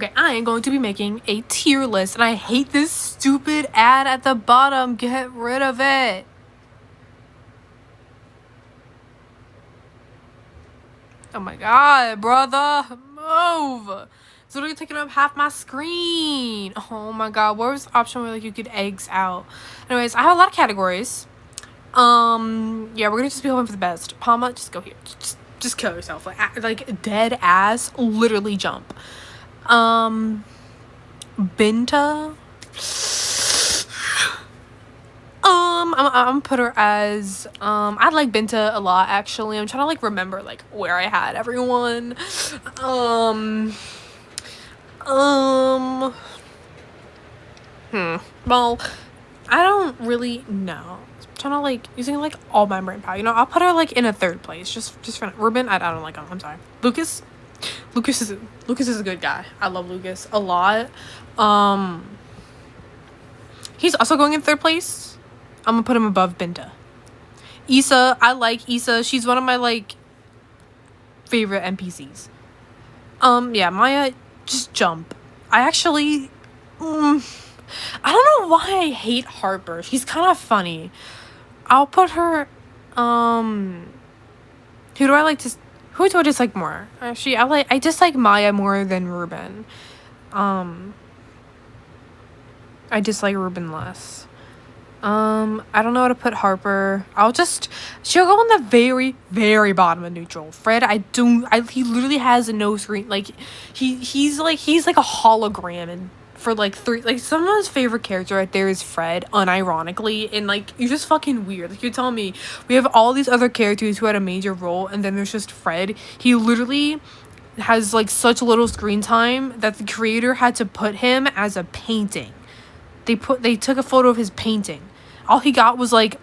Okay, I am going to be making a tier list, and I hate this stupid ad at the bottom. Get rid of it. Oh my god, brother. Move. It's literally taking up half my screen. Oh my god, where was the option where like you could eggs out? Anyways, I have a lot of categories. Yeah, we're gonna just be hoping for the best. Palma, just go here. Just kill yourself. Like dead ass. Literally jump. Binta. I'm gonna put her as I like Binta a lot actually. I'm trying to like remember like where I had everyone. Well, I don't really know. I'm trying to like using like all my brain power. You know, I'll put her like in a third place. Just for Ruben. I don't like him. I'm sorry. Lucas is a good guy. I love Lucas a lot. He's also going in third place. I'm gonna put him above Binta. Issa, I like Issa. She's one of my like favorite NPCs. Yeah, Maya, just jump. I actually, I don't know why I hate Harper. She's kind of funny. I'll put her, who do I I dislike more? Actually, I dislike Maya more than Ruben. I dislike Ruben less. I don't know how to put Harper. She'll go on the very, very bottom of neutral. Fred, he literally has no screen. Like, he's like a hologram, and for like someone's favorite character right there is Fred, unironically, and like, you're just fucking weird. Like, you're telling me we have all these other characters who had a major role, and then there's just Fred. He literally has like such little screen time that the creator had to put him as a painting. They took a photo of his painting. All he got was like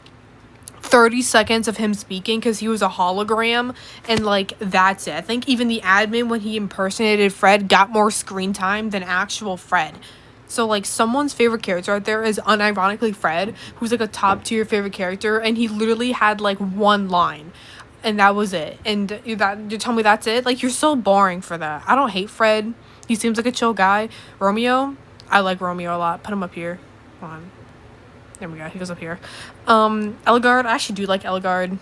30 seconds of him speaking because he was a hologram, and like that's it. I think even the admin, when he impersonated Fred, got more screen time than actual Fred. So like, someone's favorite character out there is unironically Fred, who's like a top tier favorite character, and he literally had like one line, and that was it. And you tell me that's it? Like, you're so boring for that. I don't hate Fred. He seems like a chill guy. Romeo, I like Romeo a lot. Put him up here. Hold on. There we go. He goes up here. Elgard. I actually do like Elgard.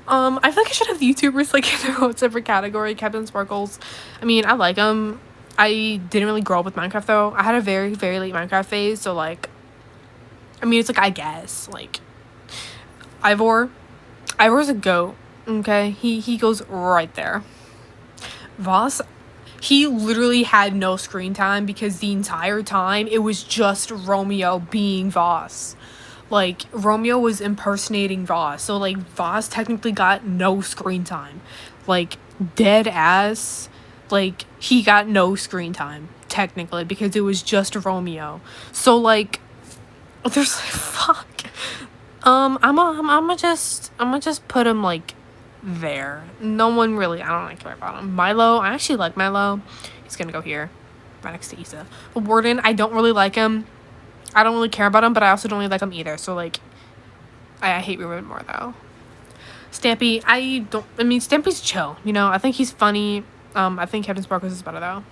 I feel like I should have YouTubers like in their own separate category. Captain Sparkles. I mean, I like him. I didn't really grow up with Minecraft though. I had a very, very late Minecraft phase. So like, I mean, it's like, I guess like Ivor's a goat. Okay. He goes right there. Voss. He literally had no screen time because the entire time it was just Romeo being Voss. Like, Romeo was impersonating Voss. So, like, Voss technically got no screen time. Like, dead ass. Like, he got no screen time, technically, because it was just Romeo. So, like, there's like, fuck. I'm gonna just put him, like, there. No one really, I don't like my bottom. Milo, I actually like Milo. He's gonna go here, right next to Issa. Warden, I don't really like him. I don't really care about him, but I also don't really like him either. So like, I hate Ruben more though. Stampy, Stampy's chill. You know, I think he's funny. I think Captain Sparkles is better though.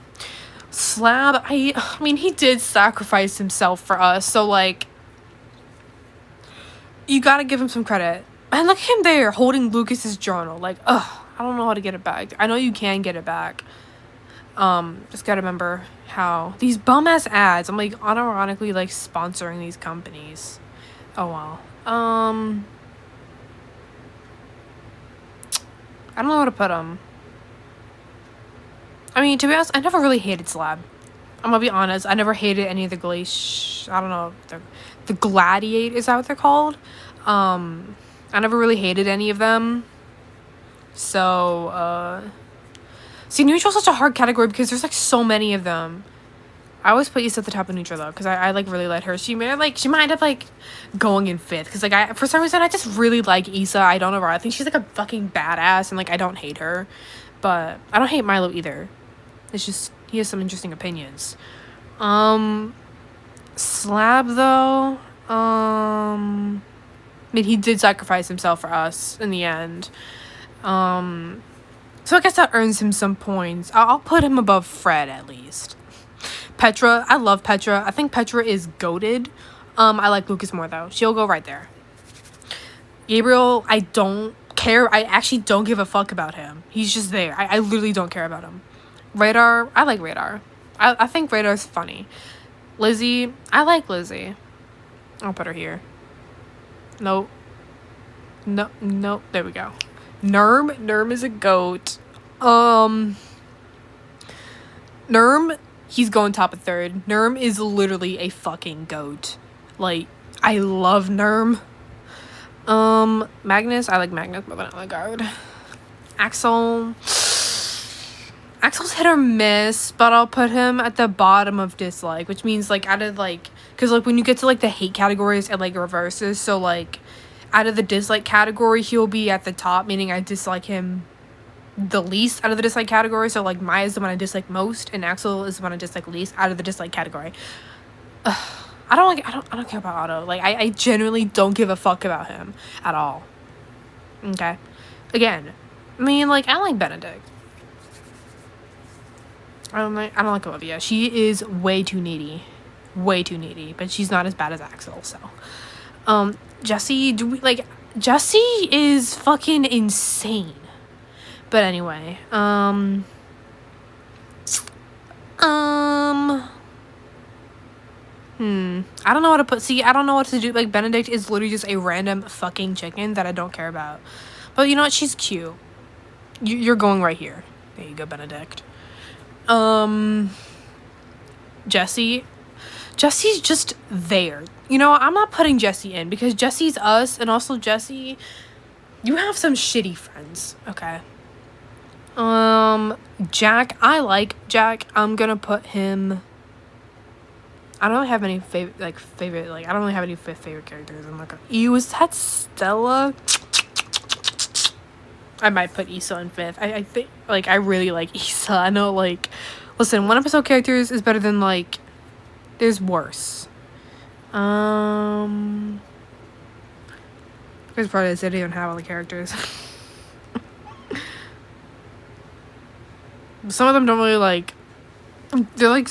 Slab, I mean, he did sacrifice himself for us. So like, you gotta give him some credit. And look at him there, holding Lucas's journal. Like, ugh, I don't know how to get it back. I know you can get it back. Just gotta remember how these bum-ass ads, I'm, like, unironically, like, sponsoring these companies. Oh, well. I don't know how to put them. I mean, to be honest, I never really hated Slab. I'm gonna be honest. I never hated any of the I don't know. The Gladiator, is that what they're called? I never really hated any of them. So, see, neutral's such a hard category because there's, like, so many of them. I always put Issa at the top of neutral, though, because I like, really like her. She might end up, like, going in 5th. Because, like, for some reason, I just really like Issa. I don't know why. I think she's, like, a fucking badass, and, like, I don't hate her. But I don't hate Milo either. It's just, he has some interesting opinions. Slab, though, I mean, he did sacrifice himself for us in the end. So I guess that earns him some points. I'll put him above Fred at least. Petra, I love Petra. I think Petra is goated. I like Lucas more though. She'll go right there. Gabriel, I don't care. I actually don't give a fuck about him. He's just there. I literally don't care about him. Radar, I like Radar. I think Radar's funny. Lizzie, I like Lizzie. I'll put her here. Nope. No, there we go. Nerm is a goat. Nerm, he's going top of third. Nerm is literally a fucking goat. Like, I love Nerm. Magnus, I like Magnus more than I like Guard. Axel, Axel's hit or miss, but I'll put him at the bottom of dislike, which means like out of like, because like when you get to like the hate categories, it like reverses. So like out of the dislike category, he'll be at the top, meaning I dislike him the least out of the dislike category. So like Maya is the one I dislike most, and Axel is the one I dislike least out of the dislike category. I don't care about Otto. Like I genuinely don't give a fuck about him at all. Okay, again, I mean like I like Benedict. I don't like Olivia. She is way too needy, but she's not as bad as Axel. So, Jesse, Jesse is fucking insane. But anyway, I don't know what to put. See, I don't know what to do. Like, Benedict is literally just a random fucking chicken that I don't care about. But you know what? She's cute. You're going right here. There you go, Benedict. Jesse's just there. You know, I'm not putting Jesse in because Jesse's us, and also Jesse, you have some shitty friends, okay? Jack, I like Jack. I'm gonna put him. I don't really have any favorite. I don't really have any favorite characters. I'm not gonna. Was that Stella? I might put Issa in fifth. I think, like, I really like Issa. I know, like, listen, one episode characters is better than, like, there's worse. There's part of this, they don't even have all the characters. Some of them don't really, like, they're, like,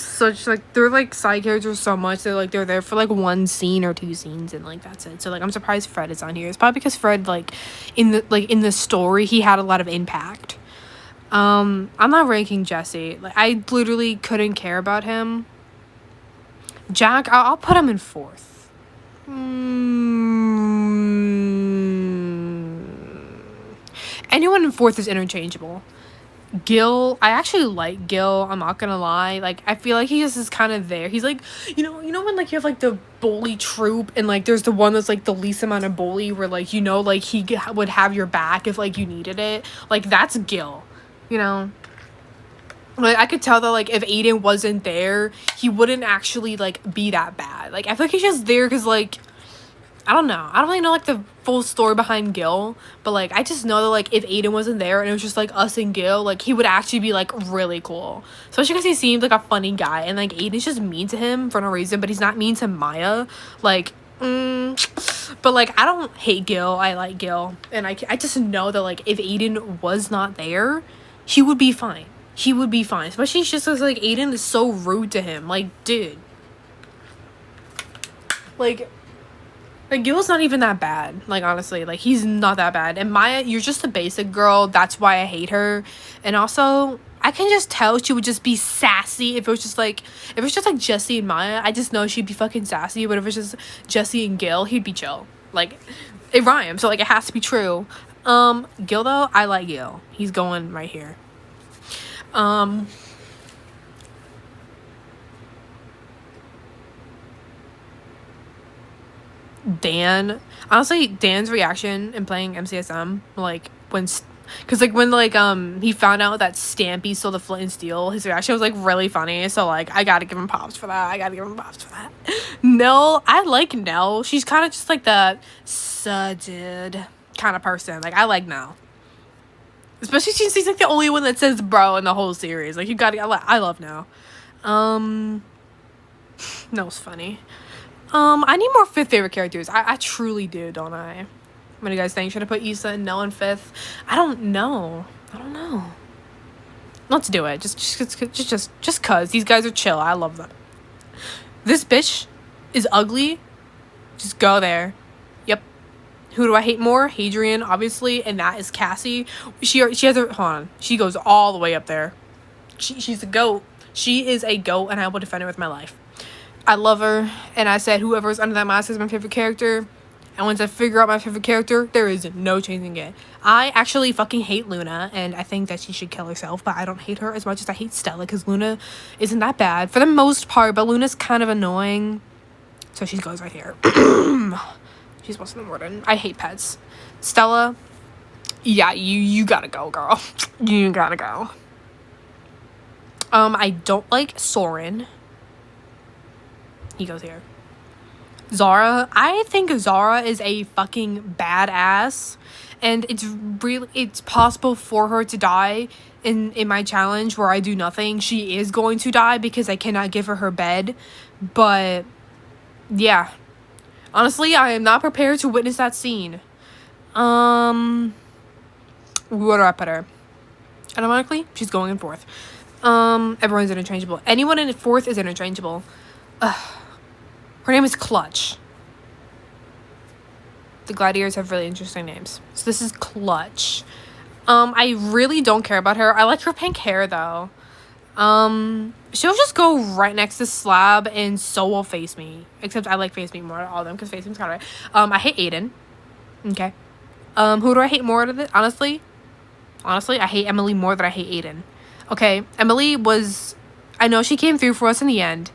they're, like, side characters so much. They're there for, like, one scene or two scenes, and, like, that's it. So, like, I'm surprised Fred is on here. It's probably because Fred, like, in the story, he had a lot of impact. I'm not ranking Jesse. Like, I literally couldn't care about him. Jack, I'll put him in fourth. Anyone in fourth is interchangeable. Gil, I actually like Gil, I'm not gonna lie. Like, I feel like he just is kind of there. He's like, you know when, like, you have, like, the bully troop, and, like, there's the one that's, like, the least amount of bully, where, like, you know, like, he would have your back if, like, you needed it. Like, that's Gil, you know? Like, I could tell that, like, if Aiden wasn't there, he wouldn't actually, like, be that bad. Like, I feel like he's just there because, like, I don't know. I don't really know, like, the full story behind Gil. But, like, I just know that, like, if Aiden wasn't there and it was just, like, us and Gil, like, he would actually be, like, really cool. Especially because he seemed like a funny guy. And, like, Aiden's just mean to him for no reason. But he's not mean to Maya. Like, but, like, I don't hate Gil. I like Gil. And I just know that, like, if Aiden was not there, he would be fine. He would be fine. Especially just because, like, Aiden is so rude to him. Like, dude. Like, Gil's not even that bad. Like, honestly. Like, he's not that bad. And Maya, you're just a basic girl. That's why I hate her. And also, I can just tell she would just be sassy if it was just, like... If it was just, like, Jesse and Maya, I just know she'd be fucking sassy. But if it's just Jesse and Gil, he'd be chill. Like, it rhymes. So, like, it has to be true. Gil, though, I like Gil. He's going right here. Dan, honestly, Dan's reaction in playing MCSM, like, when, because, like, when, like, he found out that Stampy stole the flint and steel, his reaction was, like, really funny, so, like, I gotta give him props for that. Nell, I like Nell. She's kind of just, like, that dude kind of person. Like, I like Nell. Especially since he's, like, the only one that says bro in the whole series. Like, I love Nell. Nell's funny. I need more fifth favorite characters. I truly do, don't I? What do you guys think? Should I put Issa and Nell in fifth? I don't know. Let's do it. Just cause these guys are chill. I love them. This bitch is ugly. Just go there. Yep. Who do I hate more? Hadrian, obviously, and that is Cassie. She has a, hold on. She goes all the way up there. She's a goat. She is a goat, and I will defend her with my life. I love her, and I said whoever's under that mask is my favorite character. And once I figure out my favorite character, there is no changing it. I actually fucking hate Luna, and I think that she should kill herself, but I don't hate her as much as I hate Stella, because Luna isn't that bad for the most part, but Luna's kind of annoying. So she goes right here. She's supposed to be warden. I hate pets. Stella, yeah, you gotta go, girl. You gotta go. I don't like Soren. He goes here. Zara, I think Zara is a fucking badass, and it's possible for her to die in my challenge where I do nothing. She is going to die because I cannot give her bed, but yeah, honestly, I am not prepared to witness that scene. Where do I put her? Automatically, she's going in fourth. Everyone's interchangeable. Anyone in fourth is interchangeable. Her name is Clutch. The gladiators have really interesting names. So this is Clutch. I really don't care about her. I like her pink hair though. She'll just go right next to Slab, and so will Face Me. Except I like Face Me more out of all of them because Face Me's kind of right. I hate Aiden. Okay. Who do I hate more out of it? Honestly, I hate Emily more than I hate Aiden. Okay, Emily was... I know she came through for us in the end.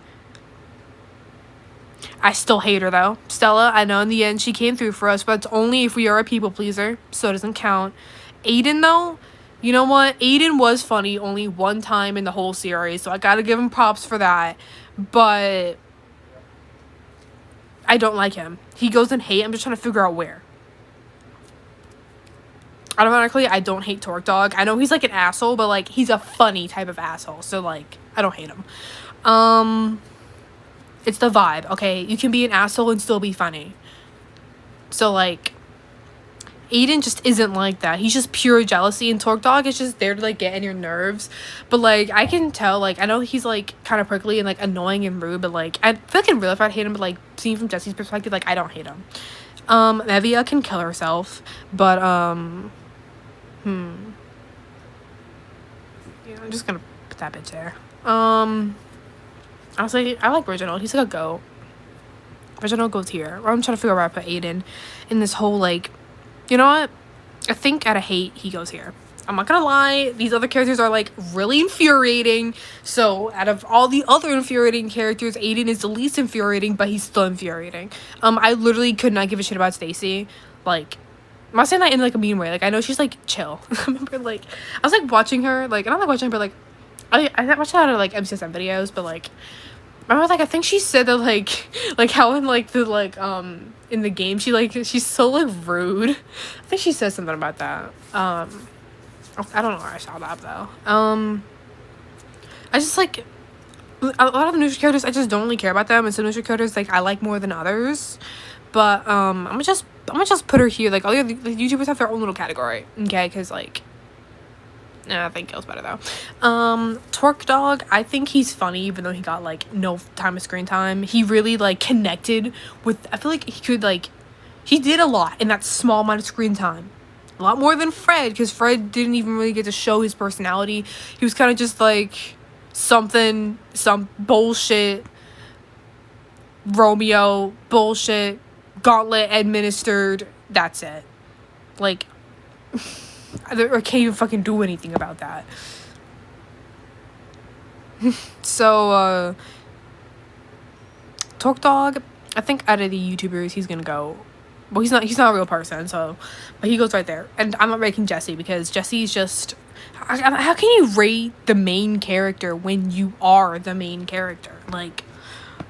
I still hate her though. Stella, I know in the end she came through for us, but it's only if we are a people pleaser, so it doesn't count. Aiden though, you know what? Aiden was funny only one time in the whole series, so I gotta give him props for that. But I don't like him. He goes in hate. I'm just trying to figure out where. Automatically, I don't hate Torque Dog. I know he's like an asshole, but like he's a funny type of asshole, so like I don't hate him. It's the vibe, okay? You can be an asshole and still be funny. So, like, Aiden just isn't like that. He's just pure jealousy, and Torque Dog is just there to, like, get in your nerves. But, like, I can tell, like, I know he's, like, kind of prickly and, like, annoying and rude, but, like, I feel like in real life I'd hate him, but, like, seeing from Jesse's perspective, like, I don't hate him. Evia can kill herself, but, yeah, I'm just gonna put that bitch there. Honestly, I like Reginald. He's like a goat. Reginald goes here. I'm trying to figure out where I put Aiden in this whole, like... You know what? I think out of hate, he goes here. I'm not gonna lie. These other characters are, like, really infuriating. So, out of all the other infuriating characters, Aiden is the least infuriating, but he's still infuriating. I literally could not give a shit about Stacy. Like... I'm not saying that in, like, a mean way. Like, I know she's, like, chill. I remember, like... I was, like, watching her. Like, I don't like watching her, but, like... I watched a lot of, like, MCSM videos, but, like... Remember, like, I think she said that, like how in, like, the, like, in the game, she's so, like, rude. I think she said something about that. I don't know where I saw that, though. I just, like, a lot of the neutral characters, I just don't really care about them, and some neutral characters, like, I like more than others. But, I'm gonna just put her here. Like, all the other YouTubers have their own little category, okay? Because, like... I think Gil's better though. Torque Dog, I think he's funny even though he got like no time of screen time. He really like connected with, I feel like he could like, he did a lot in that small amount of screen time. A lot more than Fred, because Fred didn't even really get to show his personality. He was kind of just like some bullshit Romeo bullshit gauntlet administered. That's it. Like... I can't even fucking do anything about that. So, Torque Dog, I think out of the YouTubers, he's gonna go... Well, he's not a real person, so... But he goes right there. And I'm not ranking Jesse, because Jesse's just... How can you rate the main character when you are the main character? Like,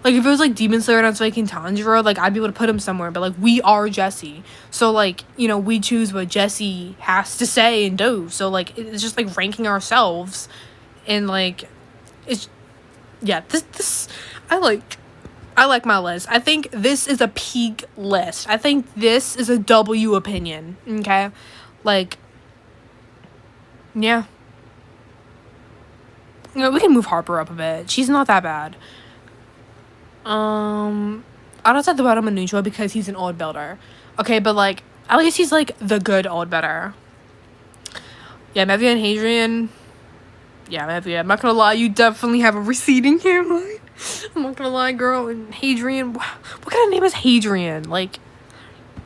if it was, like, Demon Slayer and I was making Tanjiro, like, I'd be able to put him somewhere. But, like, we are Jesse. So, like, you know, we choose what Jesse has to say and do. So, like, it's just, like, ranking ourselves. And, like, it's... Yeah, this... I like my list. I think this is a peak list. I think this is a W opinion. Okay? Like, yeah. You know, we can move Harper up a bit. She's not that bad. I don't set the bottom of neutral because he's an old builder. Okay, but like at least he's like the good old builder. Yeah, Mevia and Hadrian. Yeah, Mevia. I'm not gonna lie, you definitely have a receding hairline. I'm not gonna lie, girl. And Hadrian, what kind of name is Hadrian? Like,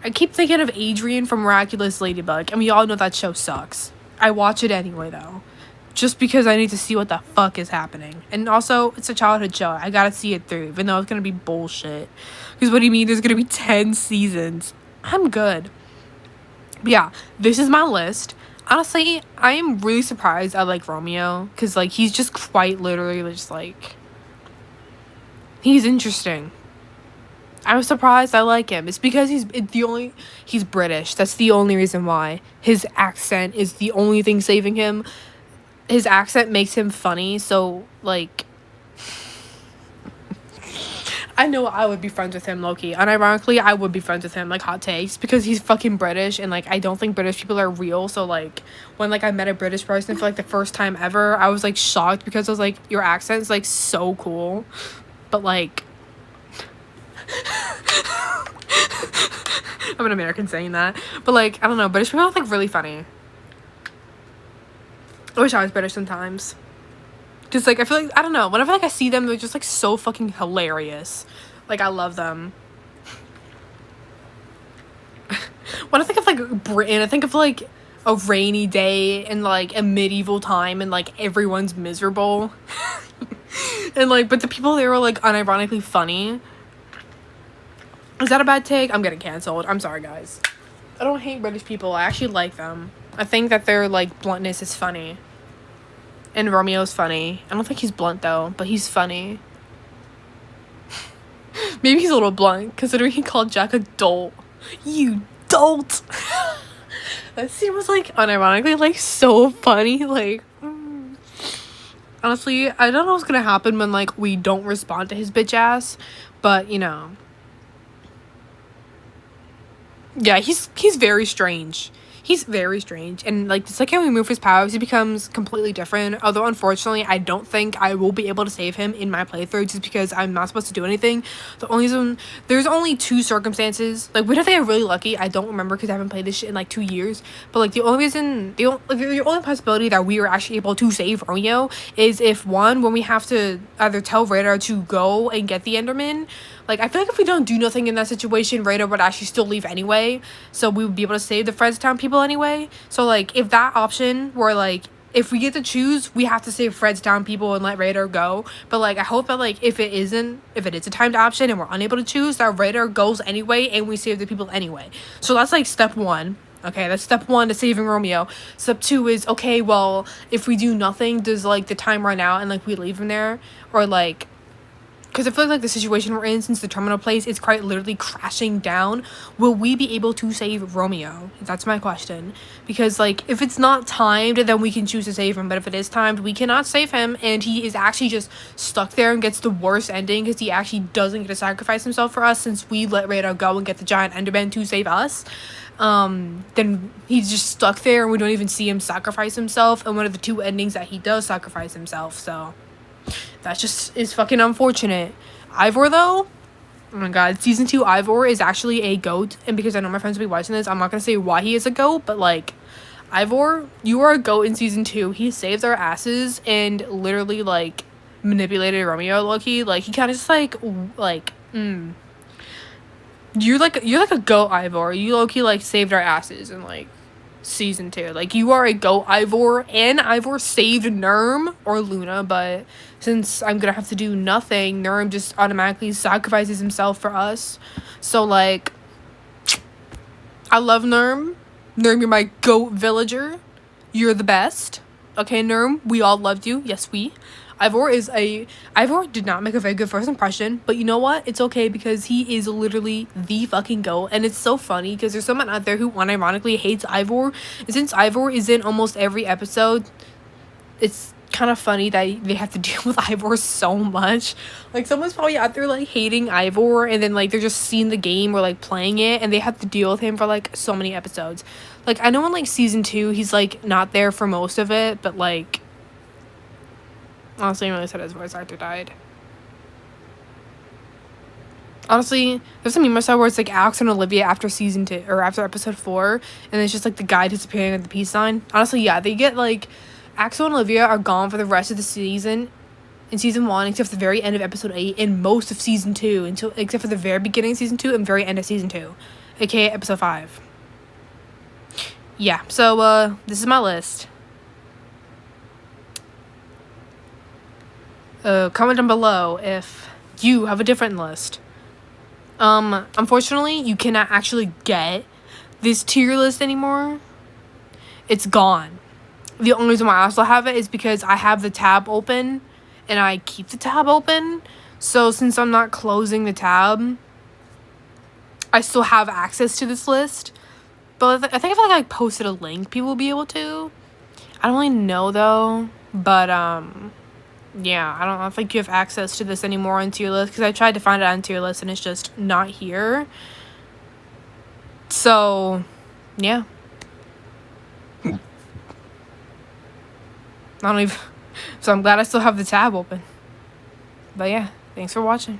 I keep thinking of Adrian from Miraculous Ladybug, and we all know that show sucks. I watch it anyway, though. Just because I need to see what the fuck is happening. And also, it's a childhood show. I gotta see it through, even though it's gonna be bullshit. Because what do you mean there's gonna be 10 seasons? I'm good. But yeah, this is my list. Honestly, I am really surprised I like Romeo. Because, like, he's just quite literally just, like... He's interesting. I was surprised I like him. It's because he's British. That's the only reason why. His accent is the only thing saving him. His accent makes him funny, so, like... I know I would be friends with him, low-key. Unironically, I would be friends with him, like, hot takes, because he's fucking British, and, like, I don't think British people are real, so, like, when, like, I met a British person for, like, the first time ever, I was, like, shocked, because I was, like, your accent is, like, so cool, but, like... I'm an American saying that, but, like, I don't know, British people are, like, really funny. I wish I was British sometimes. Just, like, I feel like, I don't know, whenever, like, I see them, they're just, like, so fucking hilarious. Like, I love them. When I think of, like, Britain, I think of, like, a rainy day and, like, a medieval time and, like, everyone's miserable. And, like, but the people there are, like, unironically funny. Is that a bad take? I'm getting canceled. I'm sorry, guys. I don't hate British people. I actually like them. I think that their, like, bluntness is funny. And Romeo's funny. I don't think he's blunt, though, but he's funny. Maybe he's a little blunt, considering he called Jack a dolt. You dolt! That scene was, like, unironically, like, so funny. Like, honestly, I don't know what's gonna happen when, like, we don't respond to his bitch ass. But, you know. Yeah, he's very strange. He's very strange, and, like, the second we move his powers, he becomes completely different, although, unfortunately, I don't think I will be able to save him in my playthrough, just because I'm not supposed to do anything. There's only 2 circumstances, like, what if I get really lucky, I don't remember, because I haven't played this shit in, like, 2 years, but, like, the only possibility that we are actually able to save Romeo is if, one, when we have to either tell Radar to go and get the Enderman. Like, I feel like if we don't do nothing in that situation, Radar would actually still leave anyway. So we would be able to save the Fredstown people anyway. So, like, if that option were, like, if we get to choose, we have to save Fredstown people and let Radar go. But, like, I hope that, like, if it is a timed option and we're unable to choose, that Radar goes anyway and we save the people anyway. So that's, like, step 1. Okay, that's step 1 to saving Romeo. Step 2 is, okay, well, if we do nothing, does, like, the time run out and, like, we leave him there? Or, like... Because I feel like the situation we're in, since the terminal place is quite literally crashing down, will we be able to save Romeo? That's my question. Because, like, if it's not timed, then we can choose to save him. But if it is timed, we cannot save him. And he is actually just stuck there and gets the worst ending because he actually doesn't get to sacrifice himself for us since we let Radar go and get the giant Enderman to save us. Then he's just stuck there and we don't even see him sacrifice himself. And one of the 2 endings that he does sacrifice himself, so... That just is fucking unfortunate. Ivor, though, oh my god, season 2 Ivor is actually a goat, and because I know my friends will be watching this, I'm not gonna say why he is a goat, but, like, Ivor, you are a goat in season 2. He saved our asses and literally, like, manipulated Romeo, low-key. Like, he kind of just, You're like a goat, Ivor. You, low-key, like, saved our asses in, like, season 2. Like, you are a goat, Ivor, and Ivor saved Nurm or Luna, but since I'm gonna have to do nothing, Nurm just automatically sacrifices himself for us. So, like, I love Nurm. Nurm, you're my goat villager. You're the best. Okay, Nurm, we all loved you. Yes, we. Ivor did not make a very good first impression, but you know what? It's okay because he is literally the fucking GOAT, and it's so funny because there's someone out there who unironically hates Ivor, and since Ivor is in almost every episode, it's kind of funny that they have to deal with Ivor so much. Like, someone's probably out there, like, hating Ivor, and then, like, they're just seeing the game or, like, playing it, and they have to deal with him for, like, so many episodes. Like, I know in, like, season 2, he's, like, not there for most of it, but, like... Honestly, I'm really sad his voice actor died. Honestly, there's a meme I saw where it's like Alex and Olivia after season 2 or after episode 4, and it's just like the guy disappearing at the peace sign. Honestly, yeah, they get like Axel and Olivia are gone for the rest of the season in season 1, except for the very end of episode 8 and most of season 2, except for the very beginning of season 2 and very end of season 2, aka episode 5. Yeah, so this is my list. Comment down below if you have a different list. Unfortunately, you cannot actually get this tier list anymore. It's gone. The only reason why I also have it is because I have the tab open and I keep the tab open. So since I'm not closing the tab, I still have access to this list. But I think if I posted a link, people will be able to. I don't really know though, but yeah, I don't think you have access to this anymore on Tierlist, because I tried to find it on Tierlist and it's just not here. So, yeah. I don't even... So I'm glad I still have the tab open. But yeah, thanks for watching.